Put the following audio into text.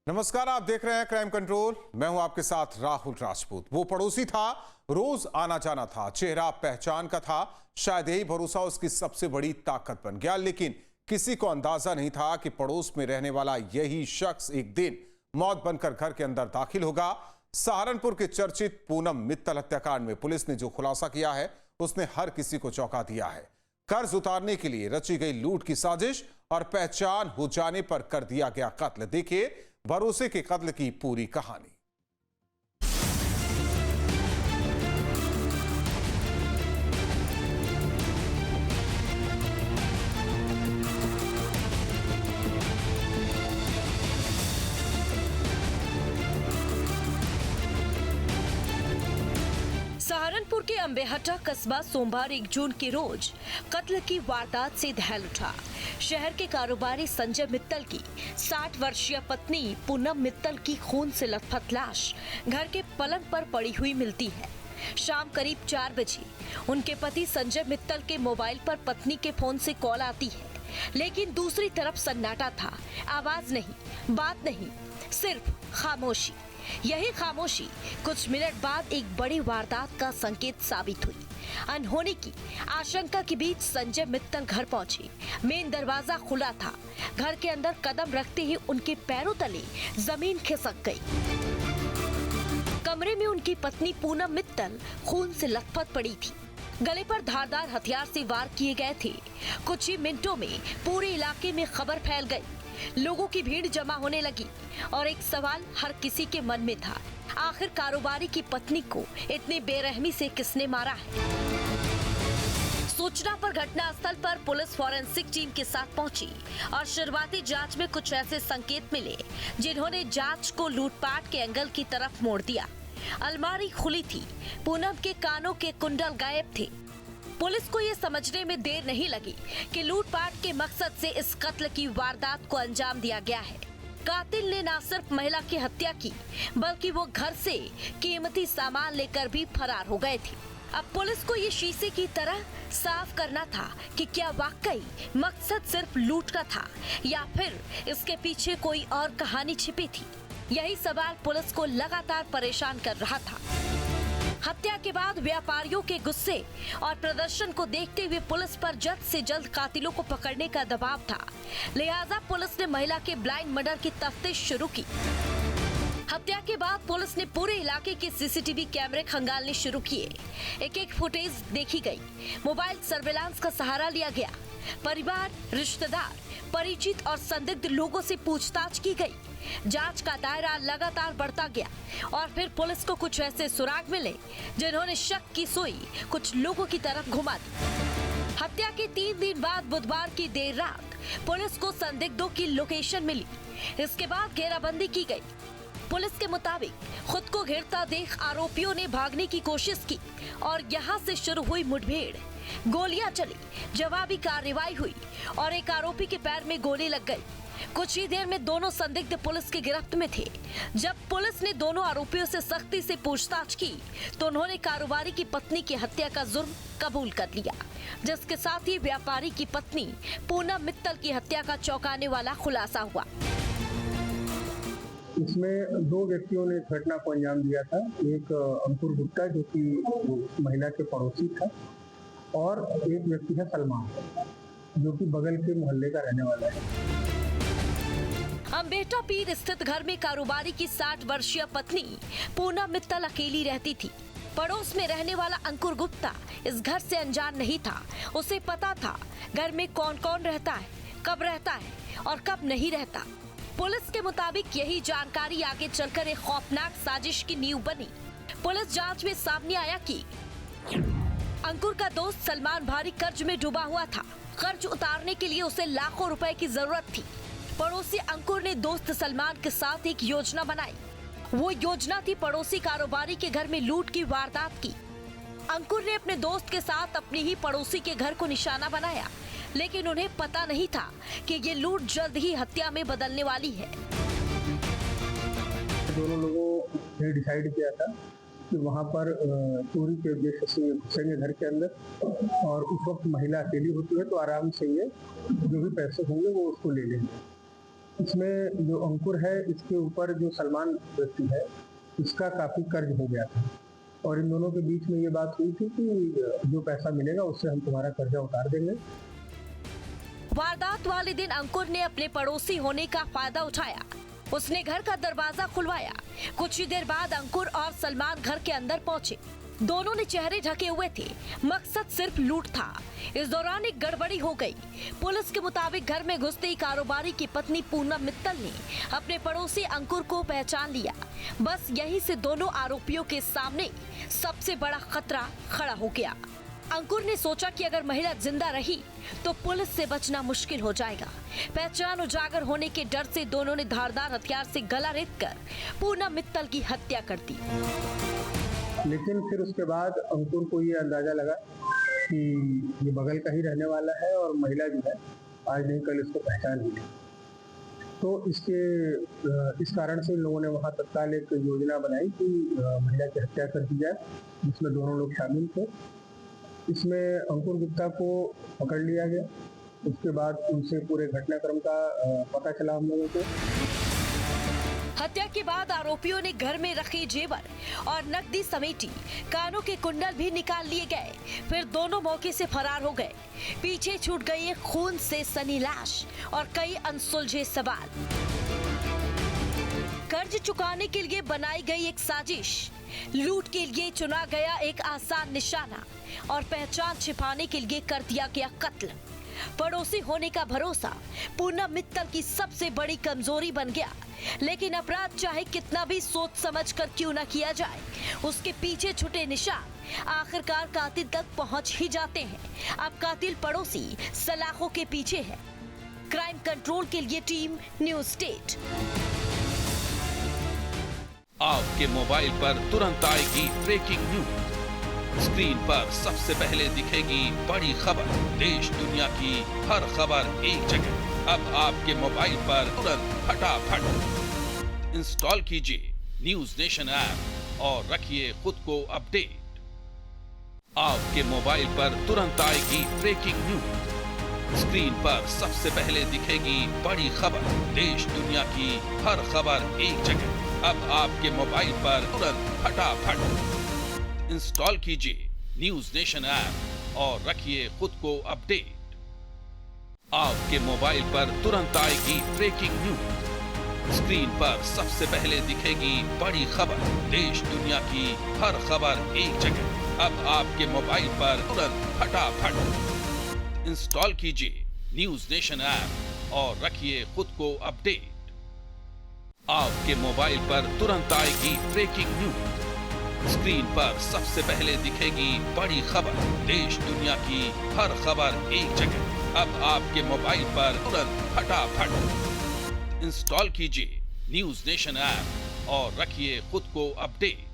नमस्कार, आप देख रहे हैं क्राइम कंट्रोल। मैं हूं आपके साथ राहुल राजपूत। वो पड़ोसी था, रोज आना जाना था, चेहरा पहचान का था। शायद यही भरोसा उसकी सबसे बड़ी ताकत बन गया। लेकिन किसी को अंदाजा नहीं था कि पड़ोस में रहने वाला यही शख्स एक दिन मौत बनकर घर के अंदर दाखिल होगा। सहारनपुर के चर्चित पूनम मित्तल हत्याकांड में पुलिस ने जो खुलासा किया है उसने हर किसी को चौंका दिया है। कर्ज उतारने के लिए रची गई लूट की साजिश और पहचान हो जाने पर कर दिया गया कत्ल। देखिए भरोसे के कत्ल की पूरी कहानी। सहारनपुर के अंबेहटा कस्बा सोमवार 1 जून के रोज कत्ल की वारदात से दहल उठा। शहर के कारोबारी संजय मित्तल की 60 वर्षीय पत्नी पूनम मित्तल की खून से लथपथ लाश घर के पलंग पर पड़ी हुई मिलती है। शाम करीब 4 बजे उनके पति संजय मित्तल के मोबाइल पर पत्नी के फोन से कॉल आती है, लेकिन दूसरी तरफ सन्नाटा था। आवाज नहीं, बात नहीं, सिर्फ खामोशी। यही खामोशी कुछ मिनट बाद एक बड़ी वारदात का संकेत साबित हुई। अनहोनी की आशंका के बीच संजय मित्तल घर पहुंचे। मेन दरवाजा खुला था। घर के अंदर कदम रखते ही उनके पैरों तले जमीन खिसक गई। कमरे में उनकी पत्नी पूनम मित्तल खून से लथपथ पड़ी थी। गले पर धारदार हथियार से वार किए गए थे। कुछ ही मिनटों में पूरे इलाके में खबर फैल गई। लोगों की भीड़ जमा होने लगी और एक सवाल हर किसी के मन में था, आखिर कारोबारी की पत्नी को इतनी बेरहमी से किसने मारा है। सूचना पर घटनास्थल पर पुलिस फॉरेंसिक टीम के साथ पहुंची और शुरुआती जांच में कुछ ऐसे संकेत मिले जिन्होंने जांच को लूटपाट के एंगल की तरफ मोड़ दिया। अलमारी खुली थी, पूनम के कानों के कुंडल गायब थे। पुलिस को ये समझने में देर नहीं लगी कि लूटपाट के मकसद से इस कत्ल की वारदात को अंजाम दिया गया है। कातिल ने न सिर्फ महिला की हत्या की, बल्कि वो घर से कीमती सामान लेकर भी फरार हो गए थे। अब पुलिस को ये शीशे की तरह साफ करना था कि क्या वाकई मकसद सिर्फ लूट का था या फिर इसके पीछे कोई और कहानी छिपी थी। यही सवाल पुलिस को लगातार परेशान कर रहा था। हत्या के बाद व्यापारियों के गुस्से और प्रदर्शन को देखते हुए पुलिस पर जल्द से जल्द कातिलों को पकड़ने का दबाव था। लिहाजा पुलिस ने महिला के ब्लाइंड मर्डर की तफ्तीश शुरू की। हत्या के बाद पुलिस ने पूरे इलाके के सीसीटीवी कैमरे खंगालने शुरू किए। एक फुटेज देखी गई। मोबाइल सर्वेलांस का सहारा लिया गया। परिवार, रिश्तेदार, परिचित और संदिग्ध लोगों से पूछताछ की गई। जांच का दायरा लगातार बढ़ता गया और फिर पुलिस को कुछ ऐसे सुराग मिले जिन्होंने शक की सुई कुछ लोगों की तरफ घुमा दी। हत्या के 3 दिन बाद बुधवार की देर रात पुलिस को संदिग्धों की लोकेशन मिली। इसके बाद घेराबंदी की गई। पुलिस के मुताबिक खुद को घिरता देख आरोपियों ने भागने की कोशिश की और यहाँ से शुरू हुई मुठभेड़। गोलियां चली, जवाबी कार्रवाई हुई और एक आरोपी के पैर में गोली लग गई। कुछ ही देर में दोनों संदिग्ध पुलिस की गिरफ्त में थे। जब पुलिस ने दोनों आरोपियों से सख्ती से पूछताछ की तो उन्होंने कारोबारी की पत्नी की हत्या का जुर्म कबूल कर लिया, जिसके साथ ही व्यापारी की पत्नी पूनम मित्तल की हत्या का चौंकाने वाला खुलासा हुआ। इसमें 2 व्यक्तियों ने घटना को अंजाम दिया था। एक अंकुर गुप्ता जो कि महिला के पड़ोसी था और एक व्यक्ति है सलमान जो कि बगल के मोहल्ले का रहने वाला है। अंबेहटा पीर स्थित घर में कारोबारी की 60 वर्षीय पत्नी पूनम मित्तल अकेली रहती थी। पड़ोस में रहने वाला अंकुर गुप्ता इस घर से अनजान नहीं था। उसे पता था घर में कौन कौन रहता है, कब रहता है और कब नहीं रहता। पुलिस के मुताबिक यही जानकारी आगे चलकर एक खौफनाक साजिश की नींव बनी। पुलिस जांच में सामने आया कि अंकुर का दोस्त सलमान भारी कर्ज में डूबा हुआ था। कर्ज उतारने के लिए उसे लाखों रुपए की जरूरत थी। पड़ोसी अंकुर ने दोस्त सलमान के साथ एक योजना बनाई। वो योजना थी पड़ोसी कारोबारी के घर में लूट की वारदात की। अंकुर ने अपने दोस्त के साथ अपनी ही पड़ोसी के घर को निशाना बनाया, लेकिन उन्हें पता नहीं था कि ये लूट जल्द ही हत्या में बदलने वाली है। दोनों लोगों ने डिसाइड किया था कि वहाँ पर चोरी के उद्देश्य से घुसेंगे घर के अंदर और उस वक्त महिला अकेली होती है तो आराम से ये जो भी पैसे होंगे वो उसको ले लेंगे। इसमें जो अंकुर है, इसके ऊपर जो सलमान व्यक्ति है, इसका काफी कर्ज हो गया था और इन दोनों के बीच में ये बात हुई थी कि जो पैसा मिलेगा उससे हम तुम्हारा कर्जा उतार देंगे। वारदात वाले दिन अंकुर ने अपने पड़ोसी होने का फायदा उठाया। उसने घर का दरवाजा खुलवाया। कुछ ही देर बाद अंकुर और सलमान घर के अंदर पहुंचे। दोनों ने चेहरे ढके हुए थे। मकसद सिर्फ लूट था। इस दौरान एक गड़बड़ी हो गई। पुलिस के मुताबिक घर में घुसते ही कारोबारी की पत्नी पूनम मित्तल ने अपने पड़ोसी अंकुर को पहचान लिया। बस यहीं से दोनों आरोपियों के सामने सबसे बड़ा खतरा खड़ा हो गया। अंकुर ने सोचा कि अगर महिला जिंदा रही तो पुलिस से बचना मुश्किल हो जाएगा। पहचान उजागर होने के डर से दोनों ने धारदार हथियार से गला रेतकर पूनम मित्तल की हत्या कर दी। लेकिन फिर उसके बाद अंकुर को ये अंदाजा लगा कि ये बगल का ही रहने वाला है और महिला जो है आज नहीं कल इसको पहचान ही नहीं। तो इस कारण से लोगों ने वहाँ तत्काल एक योजना बनाई कि महिला की हत्या कर दी जाए, जिसमें दोनों लोग शामिल थे। इसमें अंकुर गुप्ता को पकड़ लिया गया। उसके बाद उनसे पूरे घटनाक्रम का पता चला हम लोगों को। हत्या के बाद आरोपियों ने घर में रखे जेवर और नकदी समेटी। कानों के कुंडल भी निकाल लिए गए। फिर दोनों मौके से फरार हो गए। पीछे छूट गई एक खून से सनी लाश और कई अनसुलझे सवाल। कर्ज चुकाने के लिए बनाई गई एक साजिश, लूट के लिए चुना गया एक आसान निशाना और पहचान छिपाने के लिए कर दिया गया कत्ल। पड़ोसी होने का भरोसा पूनम मित्तल की सबसे बड़ी कमजोरी बन गया। लेकिन अपराध चाहे कितना भी सोच समझ कर क्यों न किया जाए, उसके पीछे छुटे निशान आखिरकार कातिल तक पहुंच ही जाते हैं। अब कातिल पड़ोसी सलाखों के पीछे है। क्राइम कंट्रोल के लिए टीम न्यूज स्टेट। आपके मोबाइल पर तुरंत आएगी ब्रेकिंग न्यूज। स्क्रीन पर सबसे पहले दिखेगी बड़ी खबर। देश दुनिया की हर खबर एक जगह। अब आपके मोबाइल पर तुरंत फटाफट इंस्टॉल कीजिए न्यूज नेशन ऐप और रखिए खुद को अपडेट। आपके मोबाइल पर तुरंत आएगी ब्रेकिंग न्यूज। स्क्रीन पर सबसे पहले दिखेगी बड़ी खबर। देश दुनिया की हर खबर एक जगह। अब आपके मोबाइल पर तुरंत फटाफट इंस्टॉल कीजिए न्यूज नेशन ऐप और रखिए खुद को अपडेट। आपके मोबाइल पर तुरंत आएगी ब्रेकिंग न्यूज। स्क्रीन पर सबसे पहले दिखेगी बड़ी खबर। देश दुनिया की हर खबर एक जगह। अब आपके मोबाइल पर तुरंत फटाफट इंस्टॉल कीजिए न्यूज नेशन ऐप और रखिए खुद को अपडेट। आपके मोबाइल पर तुरंत आएगी ब्रेकिंग न्यूज। स्क्रीन पर सबसे पहले दिखेगी बड़ी खबर। देश दुनिया की हर खबर एक जगह। अब आपके मोबाइल पर तुरंत फटाफट इंस्टॉल कीजिए न्यूज नेशन ऐप और रखिए खुद को अपडेट।